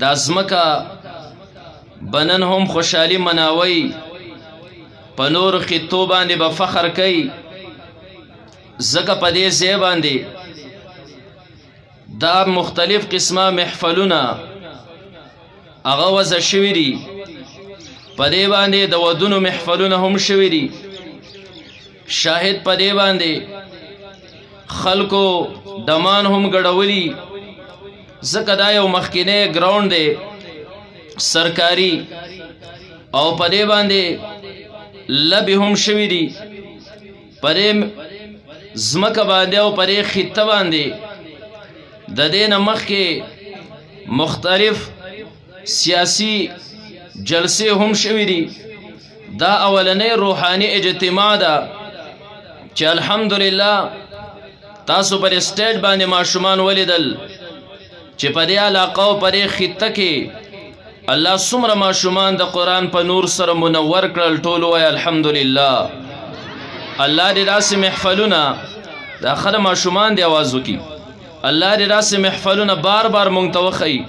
دا ځمکه بنن هم خوشحالي مناوي په نورو خطو باندې به فخر کوي ځکه په دې ځای باندې دا مختلف قسمه محفلونه هغه وضع شوي دي په دې باندې د ودونو محفلونه هم شوي دي شاهد په دې باندې خلکو دمان هم ګډولي ځکه دا یو مخکینی ګراوند دی سرکاري او په دې باندې لبې هم شوي دي په دې ځمکه باندې او په دې خطه باندې د دې نه مخکې مختلف سیاسي جلسې هم شوي دي دا اولنی روحاني اجتماع ده چې الحمدلله تاسو پر سټیج باندې ماشومان ولیدل چې په دې علاقه او په دې خطه کې الله څومره ماشومان د قرآن په نور سره منور کړل ټول وایي الحمدلله الله دې داسې محفلونه د آخره ماشومان دې اواز وکړي الله دې داسې محفلونه بار بار مونږ ته وښیي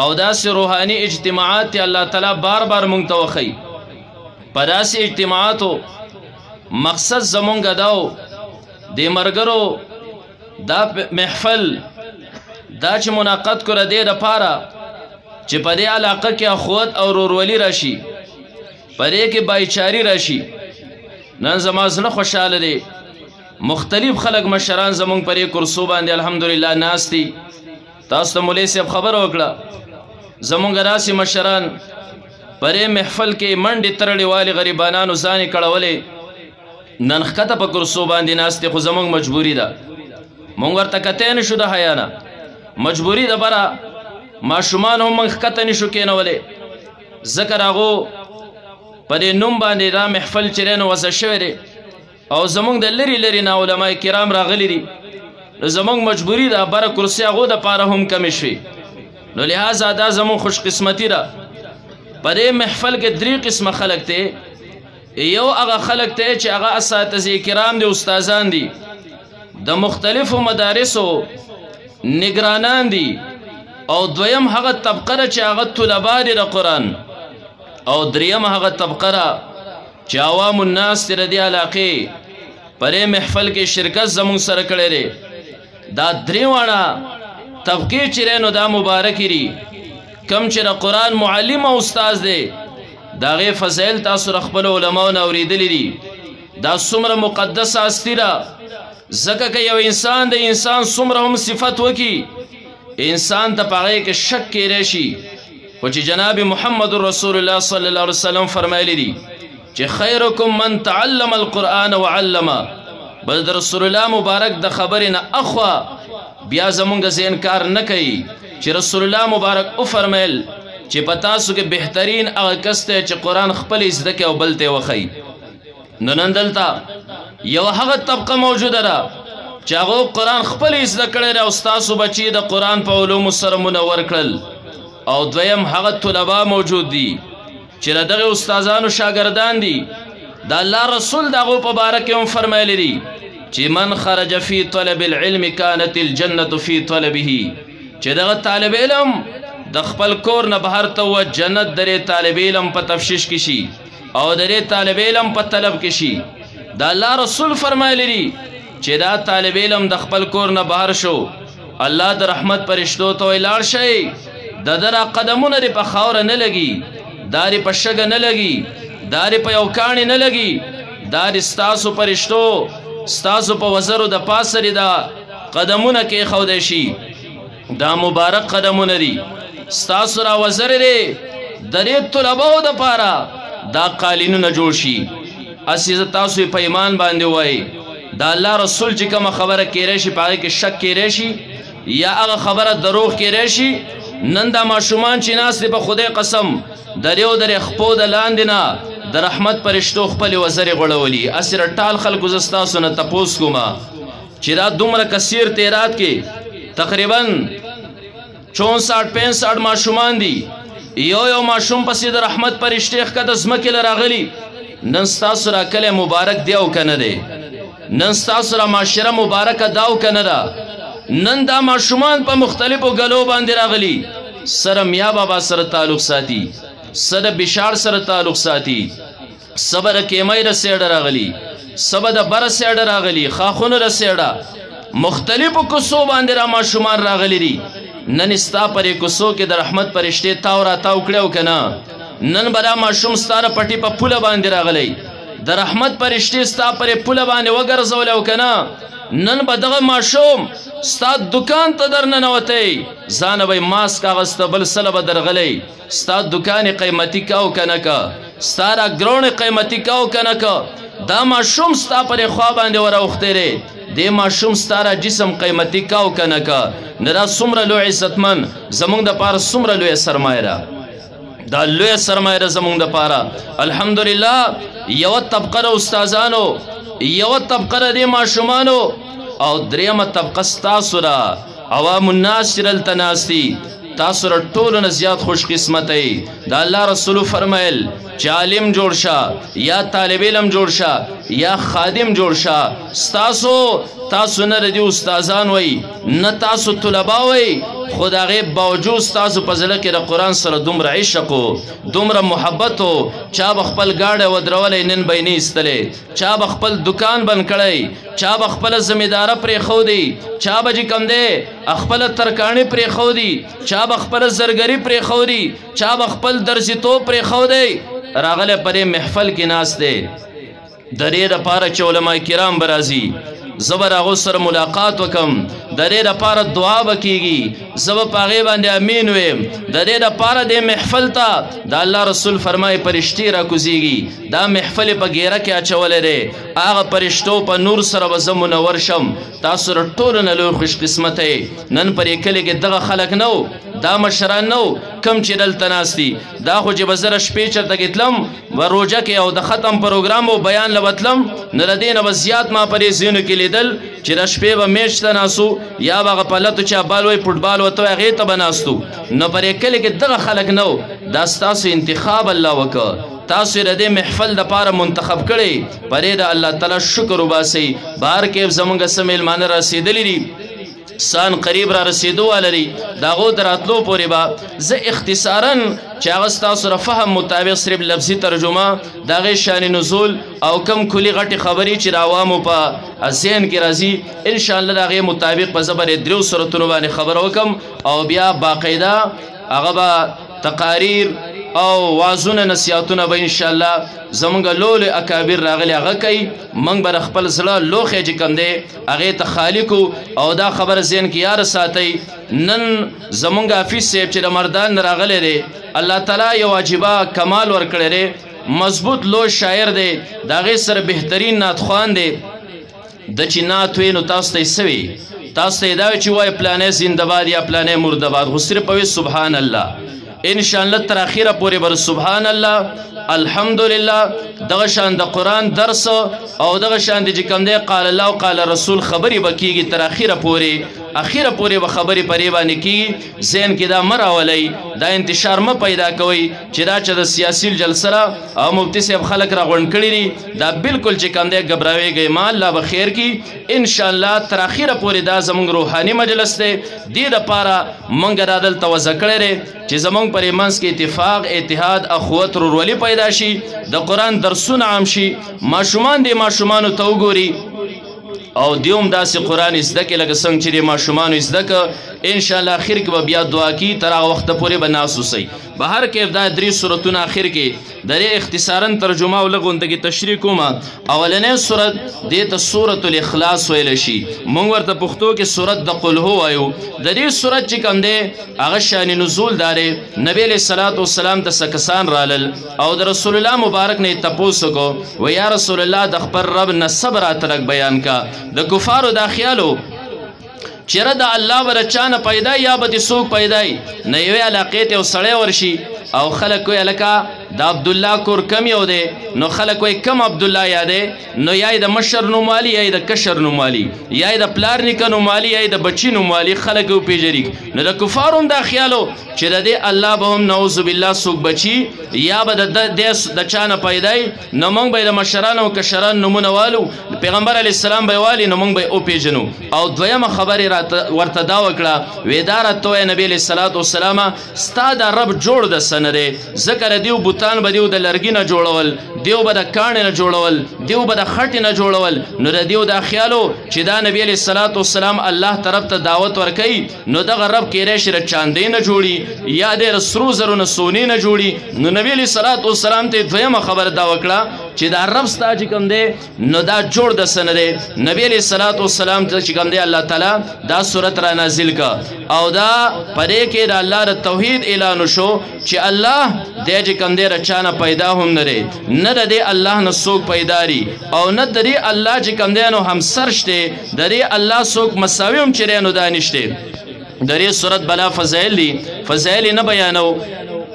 او داسې روحاني اجتماعات یې الله تعالی بار بار مونږ ته وښیي په داسې اجتماعاتو مقصد زمونږ دا و دې ملګرو دا محفل دا چې منعقد کړه دې دپاره چې په دې علاقه کې اخوت او ورورولي راشي په دې کې بایچاري راشي نن زما زړه خوشحاله دی مختلف خلک مشران زمونږ په دې کرسو باندې الحمدلله ناست دي تاسو ته مولوي صاحب خبره وکړه زمونږ داسې مشران په دې محفل کې منډې ترړې والي غریبانانو ځان یې کړولې نن ښکته په کرسو باندې ناست دي خو زمونږ مجبوري ده مونږ ورته کتی نه شو د حیا نه مجبوري ده بره ماشومان هم موږ ښکته نه شو کېنولی ځکه هغو په دې نوم باندې دا محفل چې دی نو وضع شوی دی او زمونږ د لرې لرې نه علما کرام راغلي دي نو زمونږ مجبوري ده بره کرسي هغو دپاره هم کمې شوې نو لحاظه دا زمونږ خوش قسمتي ده په دې محفل کې درې قسمه خلک دی یو هغه خلک دی چې هغه اساتذې کرام دي استادان دي د مختلفو مدارسو نگرانان دي او دویم هغه طبقه ده چې هغه طلبا دي د قرآن او دریم هغه طبقه ده چې عوام الناس دي د دې علاقې په دې محفل کې شرکت زموږ سره کړی دی دا درې واړه طبقې چې دی نو دا مبارکې دي کم چې د قرآن معلم او استاذ دی د هغې فضایل تاسو د خپلو علماو نه اورېدلي دي دا څومره مقدسه هستي ده ځکه که یو انسان د انسان څومره هم صفت وکړي انسان ته په هغې کې شک کیدی شي خو چې جناب محمد رسول الله صلی الله علیه وسلم فرمایلی دي چې خیرکم من تعلم القرآن وعلمه بل د رسول الله مبارک د خبرې نه اخوا بیا زمونږ ذهن کار نه کوي چې رسول الله مبارک وفرمیل چې په تاسو کې بهترین هغه کس دی چې قرآن خپل زده کوي او بل ته یې وښیي نو نن دلته یو هغه طبقه موجوده ده چې هغو قرآن خپل زده کړی دی او ستاسو بچي د قرآن په علومو سره منور کړل او دویم هغه طلبا موجود دي چې د دغې استادانو شاګردان دي د الله رسول د هغو په باره کې هم فرمایلی دي چې من خرج فی طلب العلم كانت الجنة فی طلبه چې دغه طالب علم د خپل کور نه بهر ته ووت جنت د دې طالب علم په تفشیش کې شي او د دې طالب علم په طلب کې شي د الله رسول فرمایلی دي چې دا طالب علم د خپل کور نه بهر شو الله د رحمت فرشتو ته وایي لاړ شئ د ده را قدمونه دې په خاوره نه لګي دا دې په شګه نه لګي دا دې په یو کاڼي نه لګي دا دې ستاسو فرشتو ستاسو په وزرو د پاسه دې دا قدمونه کېښودی شي دا مبارک قدمونه دي ستاسو را وزر دی د دې طلباو دپاره دا قالینونه جوړ شي هسې زه تاسو یې په ایمان باندې وایي دا الله رسول چې کومه خبره کیدی شي په هغې کې شک کیدی شي یا هغه خبره دروغ کیدی شي نن دا ماشومان چې ناست دي په خدای قسم د دې او د خپو د لاندې نه د رحمت فرشتو خپلې وزرې غوړولي هسې ټال خلکو زه ستاسو نه تپوس کومه چې دا دومره کثیر تعداد کې تقریبا 64-65 ماشومان دي یو ماشوم پسې د رحمت فرشتې ښکته ځمکې له راغلي نن ستاسو را کلی مبارک دی او که نه دی نن ستاسو را معاشره مبارکه دا او که نه ده نن دا ماشومان په مختلفو ګلو باندې راغلي سره میا بابا سره تعلق ساتي سره بشار سره تعلق ساتي صبر کیمای رسېډه راغلی سبا د بر سېډه راغلی خاخونه رسېډه مختلفو کوڅو باندې را ماشومان راغلی دي نن ستا پرې کوڅو کې د رحمت پرشتې تاو را تاو کړو کنه نن برا ماشوم ستاره پټي په پوله باندې راغلی د رحمت پرشتې ستا پرې پوله باندې وګرځول او کنه نن به دغه ماشوم ستا دکان ته درننوتی ځانه به ماسک اغسته بل سله به درغلی ستا دکان قیمتي کا او کنه کا ستا را ګرون قیمتي کا او کنه کا دا ماشوم ستا پرې خوا باندې وراوختی دی دې ماشوم ستا را جسم قیمتي کا او کنه کا نه دا څومره لوی عزتمن زمونږ دپاره څومره لویه سرمایه ده دا لویه سرمایه ده زمونږ دپاره الحمدلله یوه طبقه د استادانو یوه طبقه د دې ماشومانو او دریمه طبقه ستاسو ده عوام الناس چې دلته ناست دي تاسو را ټولو نه زیات خوش قسمتی د الله رسولو فرمیل چې عالم جوړ شه یا طالب علم جوړ شه یا خادم جوړ شه تاسو نه د دې استادان وئ نه تاسو طلبا وئ خو د هغې باوجود ستاسو په زړه کې د قرآن سره دومره عشق و دومره محبت و چا به خپل ګاډی ودرولی نن به یې نه ایستلی چا به خپل دکان بند کړی چا به خپله زمینداره پرېښودی چا به چې کوم دی خپله ترکاڼي پرېښودي چا به خپله زرګري پرېښودي چا به خپل درزیتوب پرېښودی راغلی په دې محفل کې ناست دی د دې دپاره چې علما کرام به راځي زه به د هغو سره ملاقات وکم د دې دپاره دعا به کېږي زه به په هغې باندې امین ویم د دې دپاره دې محفل ته د الله رسول فرمایي فرشتې راکوزېږي دا محفل یې په ګیره کې اچولی دی هغه فرشتو په نور سره به زه منور شم تاسو را ټولو نه لوی خوش قسمتی نن پر یې کلي کې دغه خلک نه و دا مشران نه و کم چې دلته ناست دي دا خو چې به زه شپې چېرته کې تلم به روژه کې او د ختم پروګرام او بیان له به تلم نه د دې نه به زیات ما په دې ځایونو کې لیدل چې د شپې به میچ ته ناستو یا به هغه په لتو چا بال وایي فوټبال ورته وایي هغې ته به ناستو نو پر یې کلي کې دغه خلک نه و دا ستاسو انتخاب الله وکړه تاسو یې د دې محفل دپاره منتخب کړی په دې د الله تعالی شکر وباسئ بهر کې زموږ څه میلمانه رسېدلي دي سان قریب را رسیدو ولري د هغو د راتلو پورې به زه اختصارا چې هغه ستاسو د فهم مطابق صرف لفظي ترجمه د هغې شان نزول او کم کلي غټې خبرې چې د عوامو په ذهن کې راځي انشاءالله د هغې مطابق به زه به د دریو صورتونو باندې خبره وکم او بیا باقاعده هغه به تقاریر او وازونه نصیحتونه به انشاءالله زمونږ لولې اکابر راغلي هغه کوي موږ به د خپل زړه لوښی چې کوم دی هغې ته خالي کړو او دا خبره ذهن کې یاره ساتئ نن زمونږ حافظ صاحب چې د مردان نه راغلی دی الله تعالی یو عجیبه کمال ورکړی دی مضبوط لوی شاعر دی د هغې سره بهترین نعتخوان دی د چې نعت وی نو تاسو ته یې څه وي تاسو ته یې دا وي چې وایي پلانی زنده‌باد یا پلانی مرده‌باد خو صرف وایي سبحان الله انشاءالله تر اخیره پورې بر سبحان الله الحمدلله دغه شان د قرآن درس او دغه شان د چې کوم دی قال الله او قال رسول خبرې به کېږي تر اخیره پورې به خبرې پرې باندې کېږي ذهن کې دا مه راولئ دا انتشار مه پیدا کوئ چې دا چې د سیاسي جلسه را او مفتي صاحب خلک را غونډ کړي دي دا بالکل چې کوم دی ګبراویږئ ما الله به خیر کړي انشاءالله تر اخیره پورې دا زموږ روحاني مجلس دی دې دپاره موږ دا دلته وضع کړی دی چې زمونږ پر منځ کې اتفاق اتحاد اخوت ورورولي پیدا شي د قرآن درسونه عام شي ماشومان دې ماشومانو ته وګوري او دیوم داسې قرآن زده کړي لکه څنګه چې د ماشومانو زده کړه انشاءالله اخر کې به بیا دعا کړي تر هغه وخته پورې به ناست اوسئ بهر کې دا درې صورتونه اخر کې د دې اختصارا ترجمه او لږ غونډه کې تشریح کوم اولنۍ صورت دې ته سورة الاخلاص ویلی شي موږ ورته پښتو کې صورت د قل هو وایو د دې صورت چې کوم دی هغه شان نزول دا دی نبی علیه الصلاة والسلام ته څه کسان رالل او د رسول الله مبارک نه یې تپوس وکړو و یا رسول الله د خپل رب نسب راته لږ بیان کا د کفارو دا خیالو چیرې د الله به د چا نه پیدا یا به دې څوک پیدای نه یوې علاقې ته یو سړی ورشي او خلک وایي هلکه دا عبدالله کور کم یو دی نو خلک وایي کم عبدالله یادی نو یا یې د مشر نوم والي یا یې د کشر نوم والي یا یې د پلار نیکه نوم والي یا یې د بچي نوم والي خلک یې وپېژني نو د کفارو هم دا خیالو چې د دې الله به هم نعوذ بالله څوک بچي یا به د چا نه پیدا نو موږ به یې د مشرانو او کشرانو نومونه والو پیغمبر علیه السلام به یې والي نو موږ به یې وپېژنو او دویمه خبر یې ورته دا وکړه وی دا راته ووایه نبي علیه الصلاة والسلام ستا دا رب جوړ د څه نه دی ځکه د دیو بوتان به دیو د لرګي نه جوړول دیو به د کاڼې نه جوړول دیو به د خټې نه جوړول نو د دیو دا خیالو چې دا نبي علیه الصلاة والسلام الله طرف ته دعوت ورکوي نو دغه رب کیدای شي د چاندۍ نه جوړي یا د سرو زرو نه سونې نه جوړي نو نبي علیه الصلاة والسلام ته دویمه خبره دا وکړه چې دا رب ستا چې کوم دی نو دا جوړ د څه نه دی نبي علیه الصلاة والسلام ته چې کوم دی الله تعالی دا صورت را نازل کا او دا پدې کې د الله د توحید اعلان وشو چې الله دی چې کوم دی د چا نه پیدا هم نه دی نه د دې الله نه څوک پیدا دي او نه د دې الله چې کوم دی نو همسر شته د دې الله څوک مساوي هم چې نو دا نشته د دې صورت بلا فضایل دي فضایل نه بیانو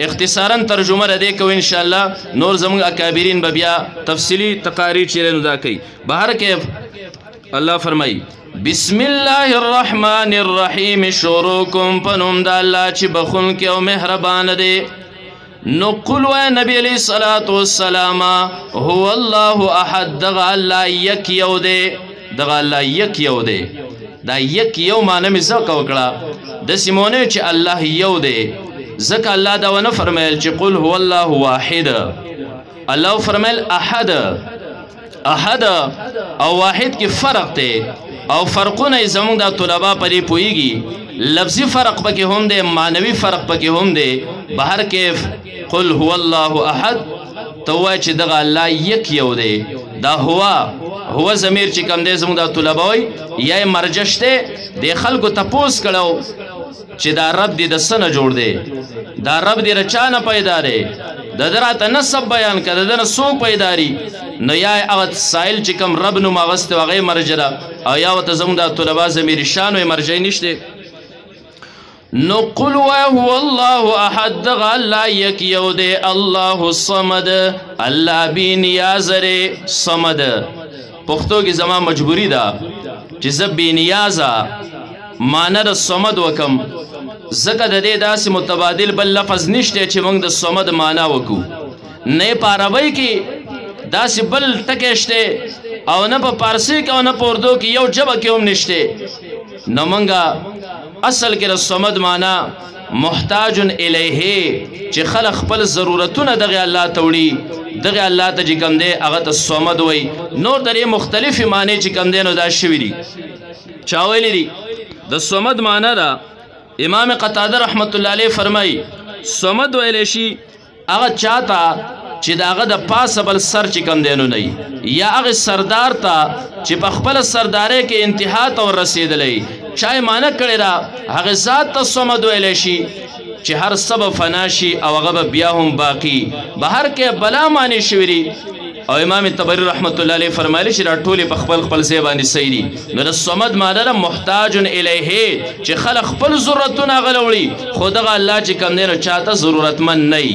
اختصارا ترجمه را دې کوو ان شاء الله نور زموږ اکابرین به بیا تفصیلی تقاریر چې نو دا کوي بهر کې الله فرمایي بسم الله الرحمن الرحیم شروع کوم په نوم د الله چې بخونکی او مهربان دی نو قل و نبی علیہ الصلاة والسلام هو الله احد دغه الله یک یو دی دغه الله یک یو دی دا یک یو معنی مې ځکه وکړه د سیمونه چې الله یو دی ځکه الله دا ونه فرمایل چې قل هو الله واحد الله فرمایل احد احد او واحد کې فرق دی او فرقونه زموږ د طلبا پرې پوهیږي لفظي فرق پکې هم دی معنوي فرق پکې هم دی بهر کې قل هو الله احد تو وای چې دغه الله یک یو دی دا هو ضمیر چې کوم دی زموږ د طلبا وای یا مرجش دی د خلکو تپوس کړو چې دا رب دی د څه نه جوړ دی دا رب دی رچا نه پیدا دی د دراته نسب بیان کړه د نه څوک پیدا دی نو یا هغه سائل چې کوم رب نو مغست هغه مرجله او یا وته زموږ د طلبا ضمیر شان او مرجع نشته نو قل هو الله احد دغه الله یک یو دی الله الصمد الله بی نیاز ری صمد پښتو کې زما مجبوری ده چې زه بی نیازه معنی د صمد وکم ځکه د دې داسې متبادل بل لفظ نشته چې موږ د صمد معنی وکړو نه په عربی کې داسې بل ټکی شته او نه په پارسی کې او نه په اردو کې یو ژبه کې هم نشته نو موږ اصل کې د صمد معنی محتاج الیه چې خلق خپل ضرورتونه دغه الله ته وړي دغه الله ته چې کوم دی هغه ته صمد وای نور درې مختلفې معنی چې کوم دی نو دا شوي دي چا ویلي دي د صمد معنی دا امام قتاده رحمت الله علیه فرمایي صمد ویلی شي هغه چاته چې داغه د پاسه بل سر چې کم دی نو نه یا هغه سردار ته چې په خپل سردارۍ کې انتها ته ورسېدلی چا یې معنی کړې ده هغه ذات ته صمد ویلی شي چې هر سبب فنا شي او هغه بیا هم باقي بهر کې بلا معنی شوي دي او امام طبری رحمت الله علیه فرمایلی چې دا ټولې په خپل خپل ځای باندې صحیح دي نو د صمد معنی ده محتاج الیه چې خلق خپل ضرورتونه هغه له وړي خو دغه الله چې کوم دی نو چاته ضرورتمند نه وي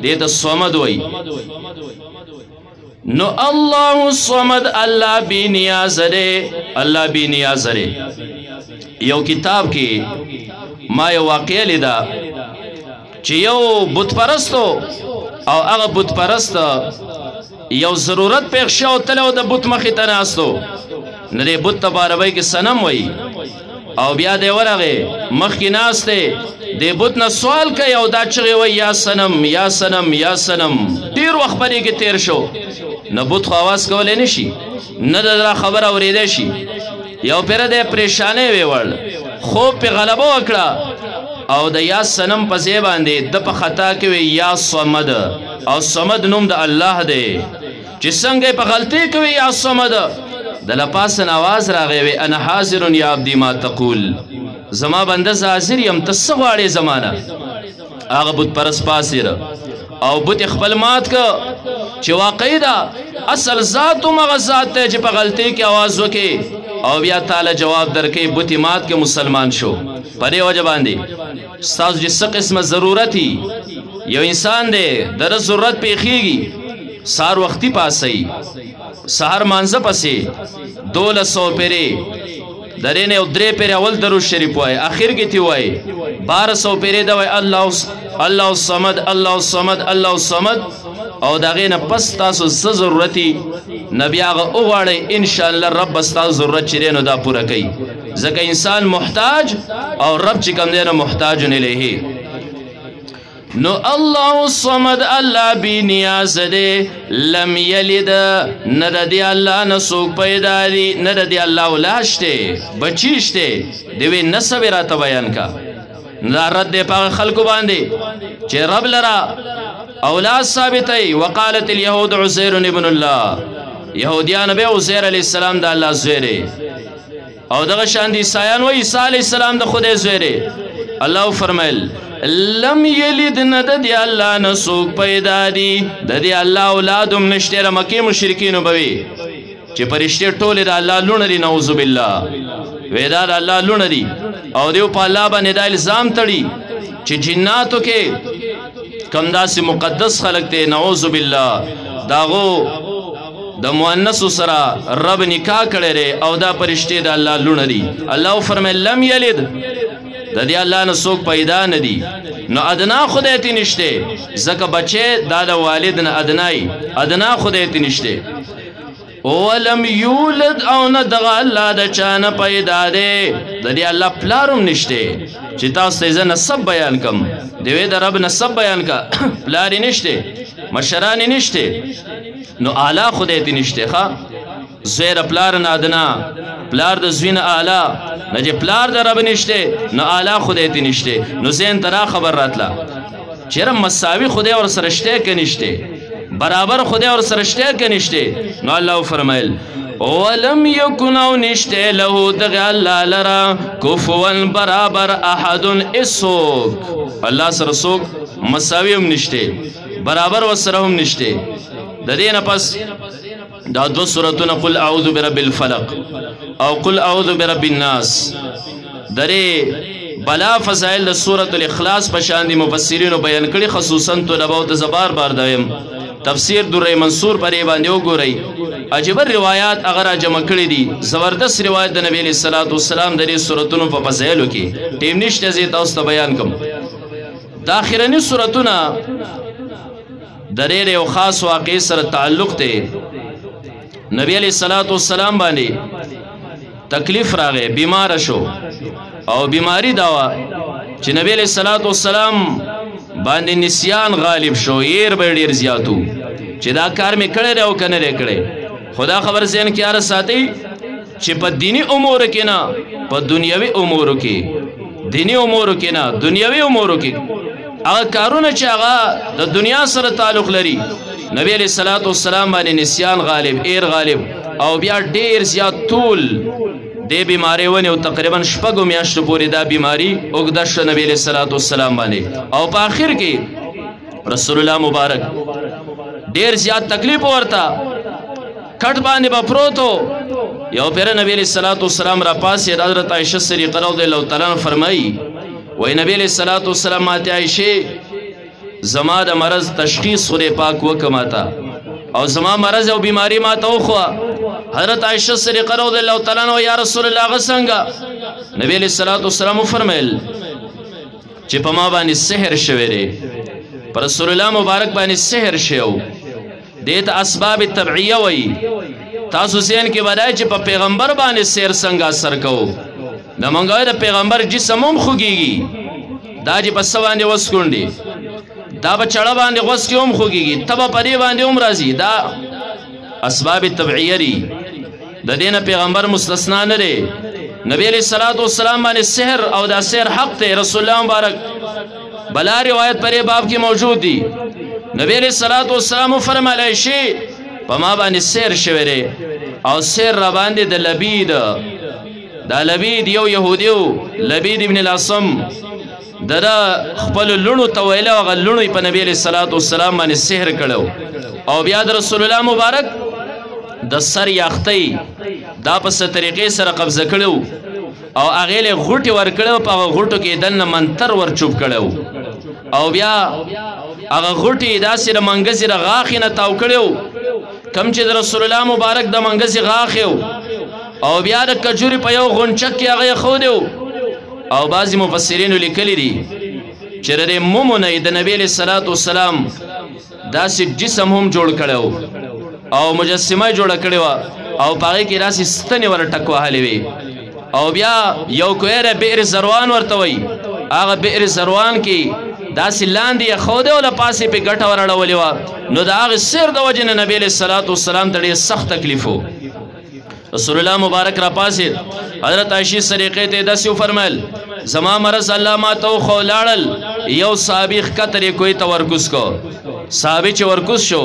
دې ته صمد وایي نو الله الصمد الله بی نیاز دی الله بی نیاز دی یو کتاب کې ما یو واقعه لیده چې یو بت پرستو او هغه بت پرست یو ضرورت پیښ شو تلو د بت مخې ته ناستو نه دی بت ته په عربۍ کې صنم وایي او بیا دی ورغې مخکې ناست دی د بت نه سوال کوي او دا چغې وایي یا صنم یا صنم یا صنم ډېر وخت پرې کې تېر شو نه بت خو اواز کولی نه شي نه د دا خبره اورېدی شي یو پیره دی پریشانۍ ویوړ خوب پې غلبه وکړه او د یا صنم په ځای باندې د په خطا کې وی یا صمد او صمد نوم د الله دی چې څنګه په غلطۍ کوي یا صمد د لپاسن आवाज راغی وی انا حاضر یا عبدی ما تقول زما بنده حاضر یم ته څه غواړې زمانه هغه بت پرست پاسیر او بت خپل مات که چې واقعي ده اصل ذات مغه ذات دی چې په غلطۍ کې आवाज وکړي او بیا تعالی جواب درکې بت مات کې مسلمان شو پرې وجه باندې ستاسو چې څه قسمه ضرورت یو انسان دی در ضرورت پیخیږي سار وختي پاسي سحر مانزه پسې 1200 پیری درې نه 3 پیری اول درو شریف وای اخر کې تی وای 1200 پیری دا وای الله الصمد الله الصمد الله الصمد او داغه نه پس تاسو څه ضرورتي نبی هغه وغواړي ان شاء الله رب تاسو ضرورت چیرې نو دا پوره کوي ځکه انسان محتاج او رب چې کوم دی نه محتاج نه لهي نو الله الصمد الله بی نیاز دی لم یلد ندی الله نسوک پیدا دی ندی الله اولاشته بچیشته دوی نسب را ته بیان کا دا رد دی پاک خلقو باندې چې رب لرا اولاد ثابتای وقالت اليهود عزير ابن الله يهوديان به عزير عليه السلام د الله زویره او دغه شان دي عیسایان و عیسی عليه السلام د خدای زویره الله فرمایل لم یلد ندی الله نسوک پیدا دی د الله اولادم نشته مکه مشرکین وبوي چې پرشته ټول د الله لونه دي نعوذ بالله وېدا د الله لونه دي او دیو په الله باندې د الزام تړي چې جناتو کې کم داسې مقدس خلق ته نعوذ بالله داغو د مؤنث سره رب نکاح کړي او دا پرشته د الله لونه دي الله فرمایل لم یلد د دې الله نه څوک پیدا نه دي نو ادنا خدای ته نشته زکه بچي دا د والد نه ادنا خدای ته نشته ولم یولد او نه دغه الله د چانه پیدا دی د دې الله پلارم نشته چې تاسو ته نسب بیان کم دوی د رب نسب بیان کا پلار نشته مشران نشته نو اعلی خدای ته نشته ښا زویر پلار نه ادنا پلار د زوین اعلی نه چې پلار د رب نشته نو اعلی خدای ته نشته نو زین ترا خبر راتلا چیرې مساوي خدای ور سره شته کې نشته برابر خدای ور سره شته کې نشته نو الله فرمایل ولم یکن او نشته له دغه الله لرا کفوا برابر احد اسوک الله سره سوک مساوي هم نشته برابر وسره هم نشته د دې نه پس دا دو سورتونه قل اعوذ برب الفلق او قل اعوذ برب الناس درې بلا فضائل سورۃ الاخلاص په شان دي مفسرینو بیان کړي خصوصا طلباء د زبار بار دویم تفسیر در منصور پرې باندې وګورئ عجیب روایت اگر جمع کړي دي زبردست روایت د نبی صلی الله علیه وسلم د دې سورتونو په فضایلو کې ټیم نشته زه تاسو ته بیان کوم د اخرنی سورتونه درې یو خاص واقع سره تعلق ته نبی علیہ الصلوۃ والسلام باندې تکلیف راغی بیمار شو او بیماری داوا چې نبی علیہ الصلوۃ والسلام باندې نسیان غالب شو ير به ډیر زیاتو چې دا کار می کړی او کنه لري کړی خدا خبر زین کې ار ساتي چې په دینی امور کې نه په دنیوي امور کې دینی امور کې نه دنیوي امور کې هغه کارونه چې هغه د دنیا سره تعلق لري نبی علیہ الصلوۃ والسلام باندې نسیان غالب ایر غالب او بیا ډیر زیات طول د بیماری ونه او تقریبا شپږ میاشتو پورې دا بیماری اوږده شو نبی علیہ الصلوۃ والسلام باندې او په اخر کې رسول الله مبارک ډیر زیات تکلیف ورته کټ باندې بپروتو یو پیر نبی علیہ الصلوۃ والسلام را پاسې حضرت عائشہ صدیقہ رضی الله تعالی عنها فرمایي وای نبی علیہ الصلوۃ والسلام ماته عائشہ زما د مرض تشخیص خدای پاک وکماتا او زما مرض او بیماری ما ته خو حضرت عائشہ صدیقہ رضی الله تعالی عنها یا رسول الله غسنګ نبی علیہ الصلوۃ والسلام فرمایل چې په ما باندې سحر شوی دی پر رسول الله مبارک باندې سحر شیو دته اسباب طبيعيه وای تاسو زین کې ودای چې په پیغمبر باندې سحر څنګه اثر کوو د منګوي د پیغمبر جسم هم خوږيږي دا چې په سوانه وسکونډي دا په چړه باندې غوس کې هم خوږيږي تبه پرې باندې هم راځي دا اسباب طبيعيه دي د دینه پیغمبر مستثنا نه دی نبی علیہ الصلوۃ والسلام باندې سحر او دا سحر حق ته رسول الله مبارک بلا روایت پرې باب کې موجود دي نبی علیہ الصلوۃ والسلام فرمایلی شي په ما باندې سحر شوی دی او سحر را باندې د لبید دا لبید یو يهودیو لبید ابن الاصم ددا خپل لونو تویله او غلونو په نبی علیہ الصلوۃ والسلام باندې سحر کړو او بیا د رسول الله مبارک د سر یاختی دا په ست طریقې سره قبضه کړو او هغه له غوټي ور کړو په غوټو کې دنه منتر ور چوب کړو او بیا هغه غوټي داسې د منګزي د غاخې نه تاو کړو کم چې د رسول الله مبارک د منګزي غاخیو او بیا د کجوري په یو غونچک کې هغه خو دیو او بعضی مفسرین لیکلي دي چې د مومنه د نبی له صلوات و سلام داسې جسم هم جوړ کړو او مجسمه جوړ کړو او پاره کې راسي ستنې ور ټکوهلې وي او بیا یو کویره بئر زروان ورته وي هغه بئر زروان کې داسې لاندې خو دی او له پاسې په ګټه ورړولې وه نو د هغې سر د وجې نه نبي علیه الصلاة والسلام ته ډېر سخت تکلیف و رسول الله مبارک را پاسید حضرت عائشې صدیقې ته داسې وفرمیل زما مرض الله ما ته وخو لاړل یو صحابي ښکته یې کوی ته ورکوز کو صحابي چې ورکوز شو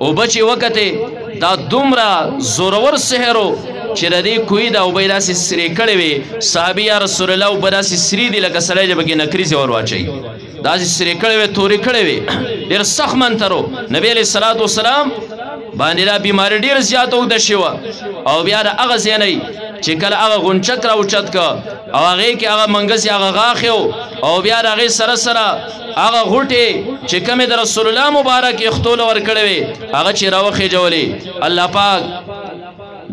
اوبه چې وکتې دا دومره زورور سحر و چې د دې کوی دا اوبه یې داسې سرې کړې وې صحابي یا رسول الله اوبه داسې سرې دي لکه سړی چې پکې نکریزې ور واچوي داسې سرې کړې وې تورې کړې وې ډېر سخت منتر و نبي علیه الصلاة والسلام باندې دا بیماري ډېر زیاته اوږده شوه او بیا د هغه ځای نه چې کله هغه غونچک را اوچت که او هغې کې هغه منګسې هغه غاښې او بیا د هغې سره سره هغه غوټې چې کمې د رسول الله مبارک اختوله ورکړې وې هغه چې راوخېجولې الله پاک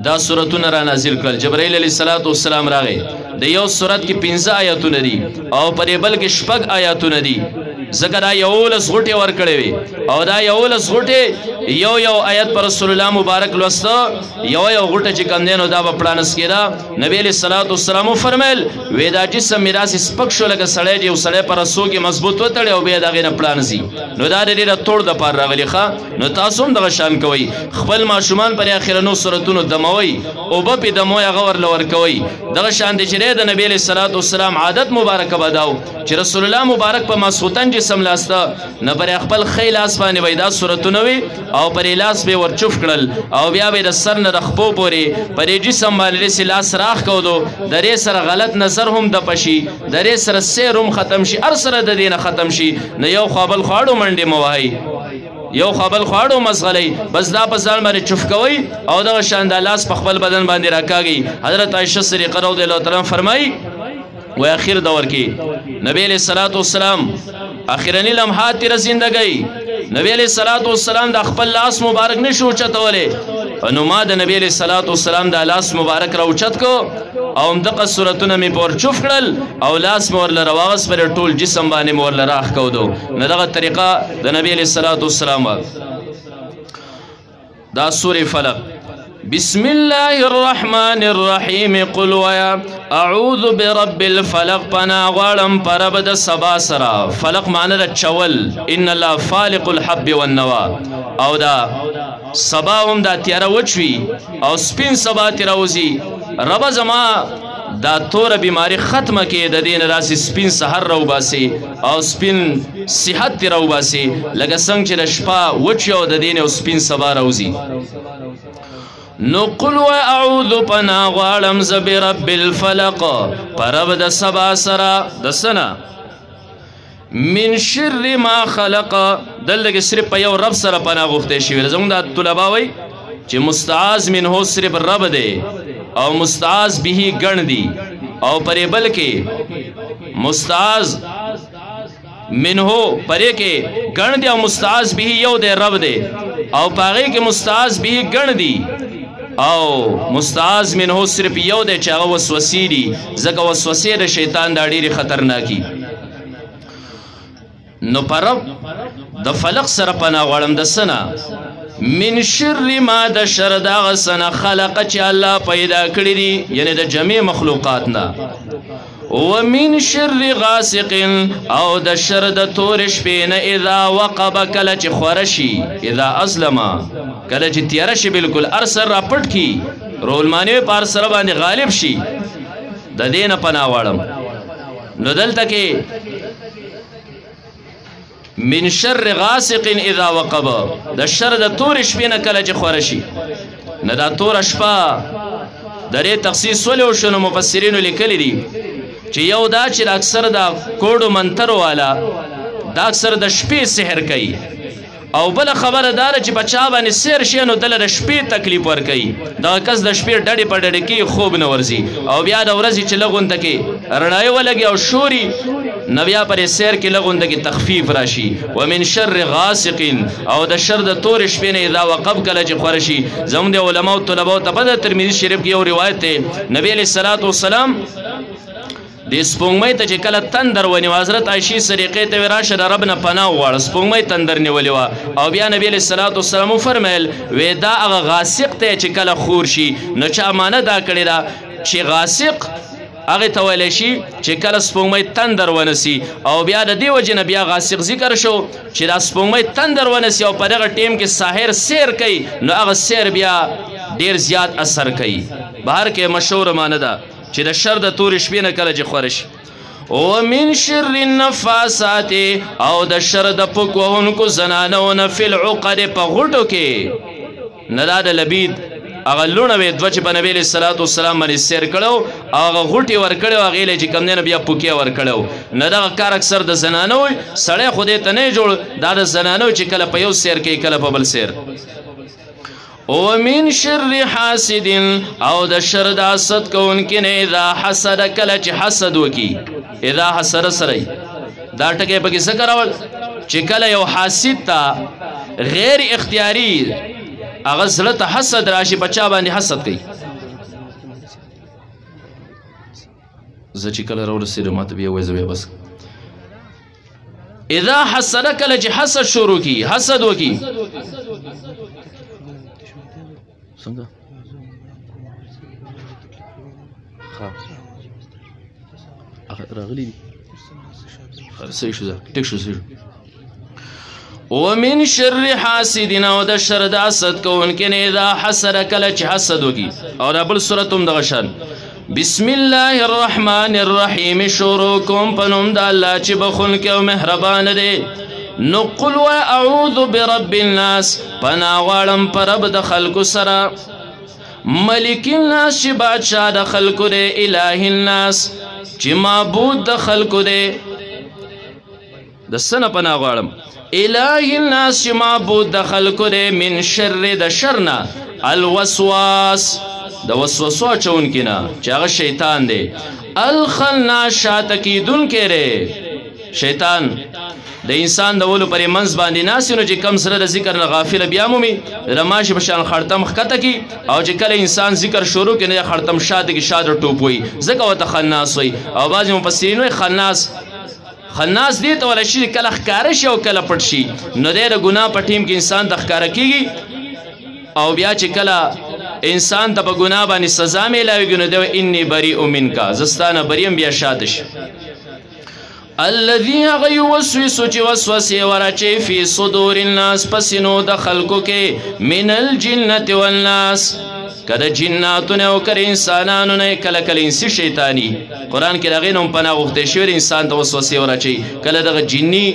دا سورتونه را نازل کړل جبرائیل علیه الصلاة والسلام راغی د یو سورت کې 15 آیاتونه دي او په دې بل کې 6 آیاتونه دي ځکه دا 11 غوټې ورکړې وې او دا 11 غوټې یو آیت پر رسول الله مبارک لوسته یو غوټه چې کم دی نو دا به پړانس کېده نبی علیه الصلاة والسلام وفرمیل وې دا جسم مې داسې سپک شو لکه سړی چې یو سړی په رسو کې مضبوط وتړي او بیا د هغې نه پړانځي نو دا د ډېره توړ دپاره راغلي ښه نو تاسو هم دغه شان کوئ خپل ماشومان پر اخرنو سورتونو دموئ اوبه پې دموئ هغه ورله ورکوئ دغه شان دی چې دی د نبي علیه الصلاة والسلام عادت مبارکه به دا و چې رسول الله مبارک په ماسخوتن جسم لاسته نه پر خپل ښی لاس باندې به دا سورتونه وي او پر لاس به ورچوف کړل او بیا به د سر نه د خپو پورې پر جسم باندې داسې لاس راخ کودو د دې سره غلط نظر هم دپه شي د دې سره سیر هم ختم شي هر سره د دې نه ختم شي نه یو خوا بل خواړو منډې مه وهئ یو خوا بل خواړو مزغلئ بس دا په ځان باندې چوف کوئ او دغه شان دا لاس په خپل بدن باندې راکاږئ حضرت عایشه صدیقه رضی الله تعالی فرمایي و اخر دور کې نبی علیہ الصلوۃ والسلام اخرنی لمحات تیر زندګۍ نبی علیہ الصلوۃ والسلام د خپل لاس مبارک نشو چتولې نو ما د نبی علیہ الصلوۃ والسلام د لاس مبارک را اوچت کو او دغه صورتونه می پور چوف کړل او لاس مور لره واغس پر ټول جسم باندې مور لره راخ کو دو نه دغه طریقه د نبی علیہ الصلوۃ والسلام دا سورې فلق بسم الله الرحمن الرحیم قل ویا اعوذ برب الفلق پنا غړم پرب د سبا سرا فلق معنی د چول ان الله فالق الحب والنوى او دا سبا هم دا تیار وچوي او سپین سبا تیروزی رب زما دا تور بیماری ختمه کې د دین راسي سپین سحر رو باسي او سپین صحت رو باسي لکه څنګه چې د شپه وچو د دین او سپین سبا روزي نو قل و اعوذ پنا غوالم ز برب الفلق پرب د سبا سرا د سنا من شر ما خلق دلته صرف په یو رب سره پنا غوښته شي زموږ د طلبه وای چې مستعاذ منه صرف رب دی او مستعاذ به ګڼ دی او پرې بل کې مستعاذ منه پرې کې ګڼ دی او مستعاذ به یو دی رب دی او پاغې کې مستعاذ به ګڼ دی او مستعاذ منه صرف یو دی چې هغه وسوسې دي ځکه وسوسې د شیطان دا ډېرې خطرناکي نو پرب د فلق سره پناه غواړم د سنه من شر ما د شر دغه سنه خلق چې الله پیدا کړی دي یعنی د جميع مخلوقات نه ومن شر غاسق او د شر د تور شپې نه اذا وقب کله چې خورشي اذا ازلم کله چې تیار شي بالکل ارسر را پټ کی رولمانه پر سره باندې غالب شي د دینه پناه واړم نو دلته کې من شر غاسق اذا وقب د شر د تور شپې نه کله چې خورشي نه دا تور شپه درې تخصیص ولې شنو مفسرین لیکلي دي چې یو دا چې اکثر دا کوډو منتر والا دا اکثر د شپې سحر کوي او بل خبره دار چې بچا باندې سیر شي نو دله د شپې تکلیف ورکوي دغه کس د شپې ډډې په ډډې کې خوب نه ورځي او بیا د ورځې چې لغونته کې رڼایي ولګي او شوري نو بیا پرې سیر کې لغونته کې تخفیف راشي ومن شر غاسق او د شر د تورې شپې نه اذا وقب کله چې خوره شي زموږ د علماو طلباو ته په د ترمذي شریف کې یو روایت دی نبی علیه الصلاة والسلام د سپوږمۍ ته چې کله تندر ونیو حضرت عایشې صدیقې ته راشه د رب نه پناه وغواړه سپوږمۍ تندر نیولې وه او بیا نبی علیه الصلاة والسلام وفرمیل وی دا هغه غاسق دی چې کله خور شي نو چا معنه دا کړې ده چې غاسق هغې ته ویلی شي چې کله سپوږمۍ تندر ونسي او بیا د دې وجې نه بیا غاسق ذکر شو چې دا سپوږمۍ تندر ونسي او په دغه ټیم کې ساحر سیر کوي نو هغه سیر بیا ډېر زیات اثر کوي بهر کې مشهوره معنه ده چې د شر د تورې شپې نه کله چې خوره شي ومن شر النفاسات او د شر د پک وهونکو زنانو نه فی العقد په غوټو کې نه دا د لبید هغه لوڼه وې دوه چې په نبي علیه الصلاة والسلام باندې سیر کړی او هغه غوټې ورکړی و هغې له چې کوم دی نه بیا پوکې ورکړی نه دغه کار اکثر د زنانو وي سړی خو دې ته نه جوړ دا د زنانو چې کله په یو سیر کوي کله په بل سیر ومن شر حاسد او د شر د حسد کوونکي نه اذا حسد کله چې حسد وکي اذا حسد سره دا ټکی پکې څه کراول چې کله یو حاسد ته غیر اختیاري هغه زړه ته حسد راشي بچا باندې حسد کوي زه چې کله راورسېدم ماته بیا وایي زه بیا بس اذا حسد کله چې حسد شروع کی حسد وکي څنګه راغلی دي صحیح شو ټیک شو ومن شر حاسد او د شر د حسد کوونکي نه اذا حسد کله چې حسد وکي او دا بل سورت هم دغه شان بسم الله الرحمن الرحیم شروع کوم په نوم د الله چې بخښونکی او مهربان دی نو قل و اعوذ برب الناس پناه غواړم په رب د خلکو سره ملک الناس چې بادشاه د خلکو دی اله الناس چې معبود د خلکو دی د څه نه پناه غواړم اله الناس چې معبود د خلکو دی من شر د شر نه الوسواس د وسوسو اچونکي نه چې هغه شیطان دی الخناس شاته کیدونکی دی شیطان د انسان د ولو پرې منځ باندې ناست نو چې کم سره د ذکر نه غافله بیا مومي رماشي په شان خړتم ښکته کي او چې کله انسان ذکر شروع کړي نه خړتم شاته کې شاده ټوپ وي ځکه ورته خناس وي او بعضې مفسرین وایي خناس دې ته ویلی شي کله ښکاره شي او کله پټ شي نو دی د ګناه په ټیم کې انسان ته ښکاره کېږي او بیا چې کله انسان ته په ګناه باندې سزا میلاویږي نو دی وایي انی بریء منکا زه ستا نه بریم بیا شاته شي الذي يوسوس چې وسوسې ورچي فی صدور الناس پسینو د خلکو کې من الجنة والناس کله جناتونه او کله انسانانو نه کله کله انسي شیطانی قرآن کې دغې نه هم پناه غوښتی شوی انسان ته وسوسې ورچي کله دغه جني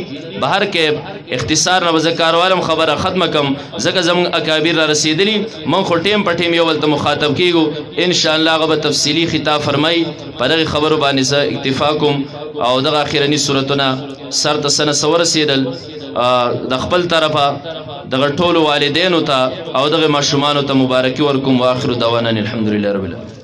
بهر کې اختصار نه به زه کاروالم خبره ختمه کم ځکه زموږ اکابر را رسېدلي موږ خو ټیم په ټیم یو بل ته مخاطب کېږو انشاءالله هغه به تفصیلي خطاب فرمایي په دغې خبرو باندې زه اکتفا کوم او دغه اخرني صورتونه سر ته څه نه څه ورسېدل د خپل طرفه دغه ټولو والدینو ته او دغه ماشومانو ته مبارکي ورکوم واخر دعوانا الحمدلله رب العالمین